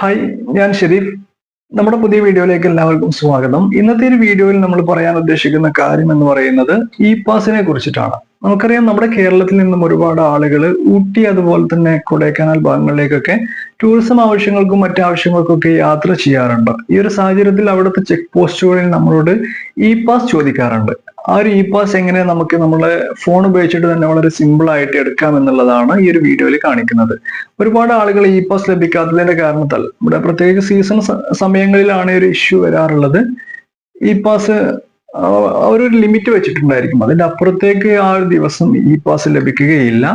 Hi, ഞാൻ ഷെരീഫ്. നമ്മുടെ പുതിയ വീഡിയോയിലേക്ക് എല്ലാവർക്കും സ്വാഗതം. ഇന്നത്തെ ഒരു വീഡിയോയിൽ നമ്മൾ പറയാൻ ഉദ്ദേശിക്കുന്ന കാര്യം എന്ന് പറയുന്നത് ഇ പാസിനെ കുറിച്ചിട്ടാണ്. നമുക്കറിയാം, നമ്മുടെ കേരളത്തിൽ നിന്നും ഒരുപാട് ആളുകൾ ഊട്ടി അതുപോലെ തന്നെ കൊടൈക്കനാൽ ഭാഗങ്ങളിലേക്കൊക്കെ ടൂറിസം ആവശ്യങ്ങൾക്കും മറ്റാവശ്യങ്ങൾക്കൊക്കെ യാത്ര ചെയ്യാറുണ്ട്. ഈ ഒരു സാഹചര്യത്തിൽ അവിടുത്തെ ചെക്ക് പോസ്റ്റുകളിൽ നമ്മളോട് ഇ പാസ് ചോദിക്കാറുണ്ട്. ആ ഒരു ഇ പാസ് എങ്ങനെ നമുക്ക് നമ്മളെ ഫോൺ ഉപയോഗിച്ചിട്ട് തന്നെ വളരെ സിമ്പിൾ ആയിട്ട് എടുക്കാം എന്നുള്ളതാണ് ഈ ഒരു വീഡിയോയിൽ കാണിക്കുന്നത്. ഒരുപാട് ആളുകൾ ഇ പാസ് ലഭിക്കാത്തതിന്റെ കാരണത്താൽ ഇവിടെ പ്രത്യേക സീസൺ സമയങ്ങളിലാണ് ഈ ഒരു ഇഷ്യൂ വരാറുള്ളത്. ഇ പാസ് ഒരു ലിമിറ്റ് വെച്ചിട്ടുണ്ടായിരിക്കും, അതിന്റെ അപ്പുറത്തേക്ക് ആ ഒരു ദിവസം ഇ പാസ് ലഭിക്കുകയില്ല.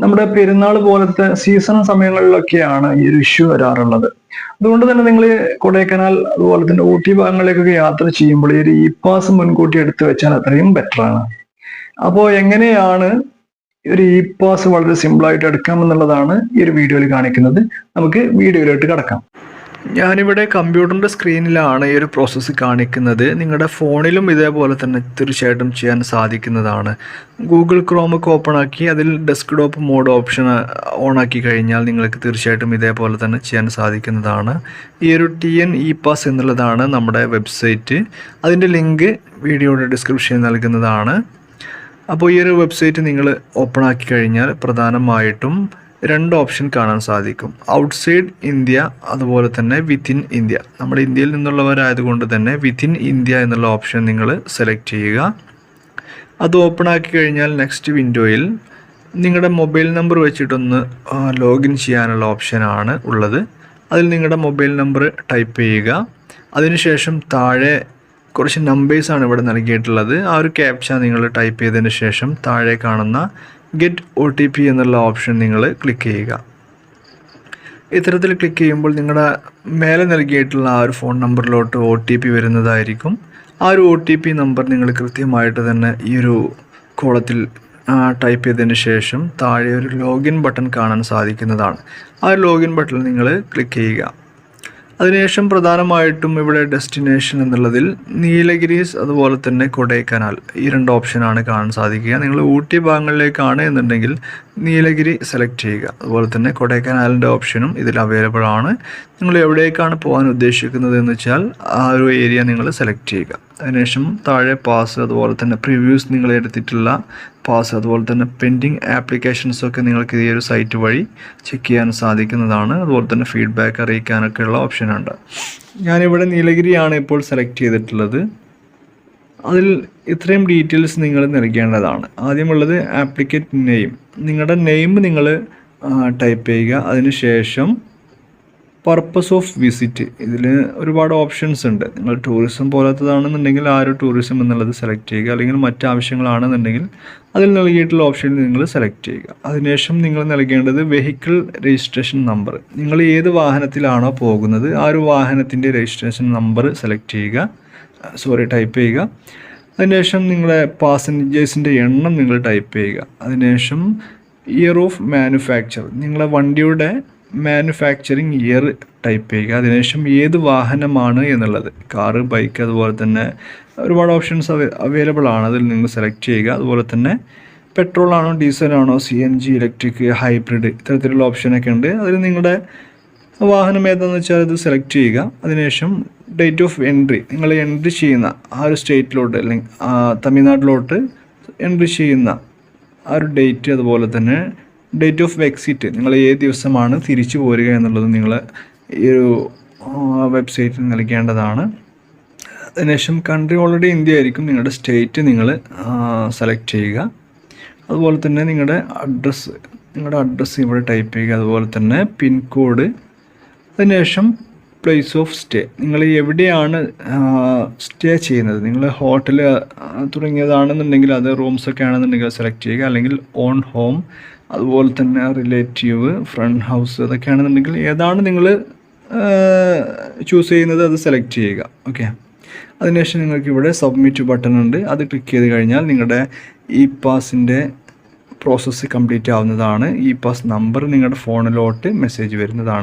നമ്മുടെ പെരുന്നാൾ പോലത്തെ സീസൺ സമയങ്ങളിലൊക്കെയാണ് ഈ ഒരു ഇഷ്യൂ വരാറുള്ളത്. അതുകൊണ്ട് തന്നെ നിങ്ങൾ കൊടൈക്കനാൽ അതുപോലെ തന്നെ ഊട്ടി ഭാഗങ്ങളിലേക്കൊക്കെ യാത്ര ചെയ്യുമ്പോൾ ഈ ഒരു ഇ പാസ് മുൻകൂട്ടി എടുത്തു വെച്ചാൽ അത്രയും ബെറ്റർ ആണ്. അപ്പോൾ എങ്ങനെയാണ് ഒരു ഇ പാസ് വളരെ സിമ്പിൾ ആയിട്ട് എടുക്കാമെന്നുള്ളതാണ് ഈ ഒരു വീഡിയോയിൽ കാണിക്കുന്നത്. നമുക്ക് വീഡിയോയിലോട്ട് കടക്കാം. ഞാനിവിടെ കമ്പ്യൂട്ടറിൻ്റെ സ്ക്രീനിലാണ് ഈ ഒരു പ്രോസസ്സ് കാണിക്കുന്നത്. നിങ്ങളുടെ ഫോണിലും ഇതേപോലെ തന്നെ തീർച്ചയായിട്ടും ചെയ്യാൻ സാധിക്കുന്നതാണ്. ഗൂഗിൾ ക്രോമൊക്കെ ഓപ്പൺ ആക്കി അതിൽ ഡെസ്ക്ടോപ്പ് മോഡ് ഓപ്ഷൻ ഓൺ ആക്കി കഴിഞ്ഞാൽ നിങ്ങൾക്ക് തീർച്ചയായിട്ടും ഇതേപോലെ തന്നെ ചെയ്യാൻ സാധിക്കുന്നതാണ്. ഈ ഒരു TN ഇ പാസ് എന്നുള്ളതാണ് നമ്മുടെ വെബ്സൈറ്റ്. അതിൻ്റെ ലിങ്ക് വീഡിയോയുടെ ഡിസ്ക്രിപ്ഷനിൽ നൽകുന്നതാണ്. അപ്പോൾ ഈ ഒരു വെബ്സൈറ്റ് നിങ്ങൾ ഓപ്പൺ ആക്കി കഴിഞ്ഞാൽ പ്രധാനമായിട്ടും രണ്ട് ഓപ്ഷൻ കാണാൻ സാധിക്കും. ഔട്ട്സൈഡ് ഇന്ത്യ അതുപോലെ തന്നെ വിത്തിൻ ഇന്ത്യ. നമ്മുടെ ഇന്ത്യയിൽ നിന്നുള്ളവരായതുകൊണ്ട് തന്നെ വിത്തിൻ ഇന്ത്യ എന്നുള്ള ഓപ്ഷൻ നിങ്ങൾ സെലക്ട് ചെയ്യുക. അത് ഓപ്പൺ ആക്കി കഴിഞ്ഞാൽ നെക്സ്റ്റ് വിൻഡോയിൽ നിങ്ങളുടെ മൊബൈൽ നമ്പർ വെച്ചിട്ടൊന്ന് ലോഗിൻ ചെയ്യാനുള്ള ഓപ്ഷനാണ് ഉള്ളത്. അതിൽ നിങ്ങളുടെ മൊബൈൽ നമ്പർ ടൈപ്പ് ചെയ്യുക. അതിനുശേഷം താഴെ കുറച്ച് നമ്പേഴ്സാണ് ഇവിടെ നൽകിയിട്ടുള്ളത്. ആ ഒരു ക്യാപ്ച നിങ്ങൾ ടൈപ്പ് ചെയ്തതിന് ശേഷം താഴെ കാണുന്ന ഗെറ്റ് OTP എന്നുള്ള ഓപ്ഷൻ നിങ്ങൾ ക്ലിക്ക് ചെയ്യുക. ഇത്തരത്തിൽ ക്ലിക്ക് ചെയ്യുമ്പോൾ നിങ്ങളുടെ മേലെ നൽകിയിട്ടുള്ള ആ ഒരു ഫോൺ നമ്പറിലോട്ട് OTP വരുന്നതായിരിക്കും. ആ ഒരു OTP നമ്പർ നിങ്ങൾ കൃത്യമായിട്ട് തന്നെ ഈ ഒരു കോളത്തിൽ ടൈപ്പ് ചെയ്തതിന് ശേഷം താഴെ ഒരു ലോഗിൻ ബട്ടൺ കാണാൻ സാധിക്കുന്നതാണ്. ആ ഒരു ലോഗിൻ ബട്ടണിൽ നിങ്ങൾ ക്ലിക്ക് ചെയ്യുക. അതിനുശേഷം പ്രധാനമായിട്ടും ഇവിടെ ഡെസ്റ്റിനേഷൻ എന്നുള്ളതിൽ നീലഗിരീസ് അതുപോലെ തന്നെ കൊടൈക്കനാൽ ഈ രണ്ട് ഓപ്ഷനാണ് കാണാൻ സാധിക്കുക. നിങ്ങൾ ഊട്ടി ഭാഗങ്ങളിലേക്കാണ് എന്നുണ്ടെങ്കിൽ നീലഗിരി സെലക്ട് ചെയ്യുക. അതുപോലെ തന്നെ കൊടൈക്കനാലിൻ്റെ ഓപ്ഷനും ഇതിൽ അവൈലബിൾ ആണ്. നിങ്ങൾ എവിടേക്കാണ് പോകാൻ ഉദ്ദേശിക്കുന്നത് എന്ന് വെച്ചാൽ ആ ഒരു ഏരിയ നിങ്ങൾ സെലക്ട് ചെയ്യുക. അതിനുശേഷം താഴെ പാസ് അതുപോലെ തന്നെ പ്രിവ്യൂസ് നിങ്ങൾ എടുത്തിട്ടുള്ള പാസ് അതുപോലെ തന്നെ പെൻഡിങ് ആപ്ലിക്കേഷൻസൊക്കെ നിങ്ങൾക്ക് ഈ ഒരു സൈറ്റ് വഴി ചെക്ക് ചെയ്യാൻ സാധിക്കുന്നതാണ്. അതുപോലെ തന്നെ ഫീഡ്ബാക്ക് അറിയിക്കാനൊക്കെയുള്ള ഓപ്ഷനുണ്ട്. ഞാനിവിടെ നീലഗിരിയാണ് ഇപ്പോൾ സെലക്ട് ചെയ്തിട്ടുള്ളത്. അതിൽ ഇത്രയും ഡീറ്റെയിൽസ് നിങ്ങൾ നൽകേണ്ടതാണ്. ആദ്യമുള്ളത് ആപ്ലിക്കറ്റ് നെയിം. നിങ്ങളുടെ നെയിം നിങ്ങൾ ടൈപ്പ് ചെയ്യുക. അതിനുശേഷം പർപ്പസ് ഓഫ് വിസിറ്റ്. ഇതിൽ ഒരുപാട് ഓപ്ഷൻസ് ഉണ്ട്. നിങ്ങൾ ടൂറിസം പോലത്തതാണെന്നുണ്ടെങ്കിൽ ആ ഒരു ടൂറിസം എന്നുള്ളത് സെലക്ട് ചെയ്യുക. അല്ലെങ്കിൽ മറ്റ് ആവശ്യങ്ങളാണെന്നുണ്ടെങ്കിൽ അതിൽ നൽകിയിട്ടുള്ള ഓപ്ഷനിൽ നിങ്ങൾ സെലക്ട് ചെയ്യുക. അതിനുശേഷം നിങ്ങൾ നൽകേണ്ടത് വെഹിക്കിൾ രജിസ്ട്രേഷൻ നമ്പർ. നിങ്ങൾ ഏത് വാഹനത്തിലാണോ പോകുന്നത് ആ ഒരു വാഹനത്തിൻ്റെ രജിസ്ട്രേഷൻ നമ്പർ സെലക്ട് ചെയ്യുക, ടൈപ്പ് ചെയ്യുക. അതിനുശേഷം നിങ്ങളുടെ പാസഞ്ചേഴ്സിൻ്റെ എണ്ണം നിങ്ങൾ ടൈപ്പ് ചെയ്യുക. അതിനുശേഷം ഇയർ ഓഫ് മാനുഫാക്ചർ, നിങ്ങളുടെ വണ്ടിയുടെ മാനുഫാക്ചറിങ് ഇയർ ടൈപ്പ് ചെയ്യുക. അതിനുശേഷം ഏത് വാഹനമാണ് എന്നുള്ളത്, കാറ്, ബൈക്ക് അതുപോലെ തന്നെ ഒരുപാട് ഓപ്ഷൻസ് അവൈലബിൾ ആണ്. അതിൽ നിങ്ങൾ സെലക്ട് ചെയ്യുക. അതുപോലെ തന്നെ പെട്രോൾ ആണോ ഡീസലാണോ CNG ഇലക്ട്രിക് ഹൈബ്രിഡ് ഇത്തരത്തിലുള്ള ഓപ്ഷനൊക്കെ ഉണ്ട്. അതിൽ നിങ്ങളുടെ വാഹനം ഏതാണെന്ന് വെച്ചാൽ അത് സെലക്ട് ചെയ്യുക. അതിനുശേഷം ഡേറ്റ് ഓഫ് എൻട്രി, നിങ്ങൾ എൻട്രി ചെയ്യുന്ന ആ ഒരു സ്റ്റേറ്റിലോട്ട് അല്ലെങ്കിൽ തമിഴ്നാട്ടിലോട്ട് എൻട്രി ചെയ്യുന്ന ആ ഒരു ഡേറ്റ്, അതുപോലെ തന്നെ ഡേറ്റ് ഓഫ് എക്സിറ്റ്, നിങ്ങൾ ഏത് ദിവസമാണ് തിരിച്ചു പോരുക എന്നുള്ളത് നിങ്ങൾ ഈ ഒരു വെബ്സൈറ്റിൽ നൽകേണ്ടതാണ്. അതിനുശേഷം കൺട്രി ഓൾറെഡി ഇന്ത്യ ആയിരിക്കും. നിങ്ങളുടെ സ്റ്റേറ്റ് നിങ്ങൾ സെലക്ട് ചെയ്യുക. അതുപോലെ തന്നെ നിങ്ങളുടെ അഡ്രസ്സ് ഇവിടെ ടൈപ്പ് ചെയ്യുക. അതുപോലെ തന്നെ പിൻകോഡ്. അതിനുശേഷം പ്ലേസ് ഓഫ് സ്റ്റേ, നിങ്ങൾ എവിടെയാണ് സ്റ്റേ ചെയ്യുന്നത്. നിങ്ങൾ ഹോട്ടൽ തുടങ്ങിയതാണെന്നുണ്ടെങ്കിൽ അത് റൂംസൊക്കെ ആണെന്നുണ്ടെങ്കിൽ സെലക്ട് ചെയ്യുക. അല്ലെങ്കിൽ ഓൺ ഹോം, അതുപോലെ തന്നെ റിലേറ്റീവ്, ഫ്രണ്ട് ഹൗസ് അതൊക്കെയാണെന്നുണ്ടെങ്കിൽ ഏതാണ് നിങ്ങൾ ചൂസ് ചെയ്യുന്നത് അത് സെലക്ട് ചെയ്യുക. ഓക്കെ. അതിനുശേഷം നിങ്ങൾക്ക് ഇവിടെ സബ്മിറ്റ് ബട്ടൺ ഉണ്ട്. അത് ക്ലിക്ക് ചെയ്ത് കഴിഞ്ഞാൽ നിങ്ങളുടെ ഇ പാസിൻ്റെ പ്രോസസ്സ് കംപ്ലീറ്റ് ആവുന്നതാണ്. ഇ പാസ് നമ്പർ നിങ്ങളുടെ ഫോണിലോട്ട് മെസ്സേജ് വരുന്നതാണ്.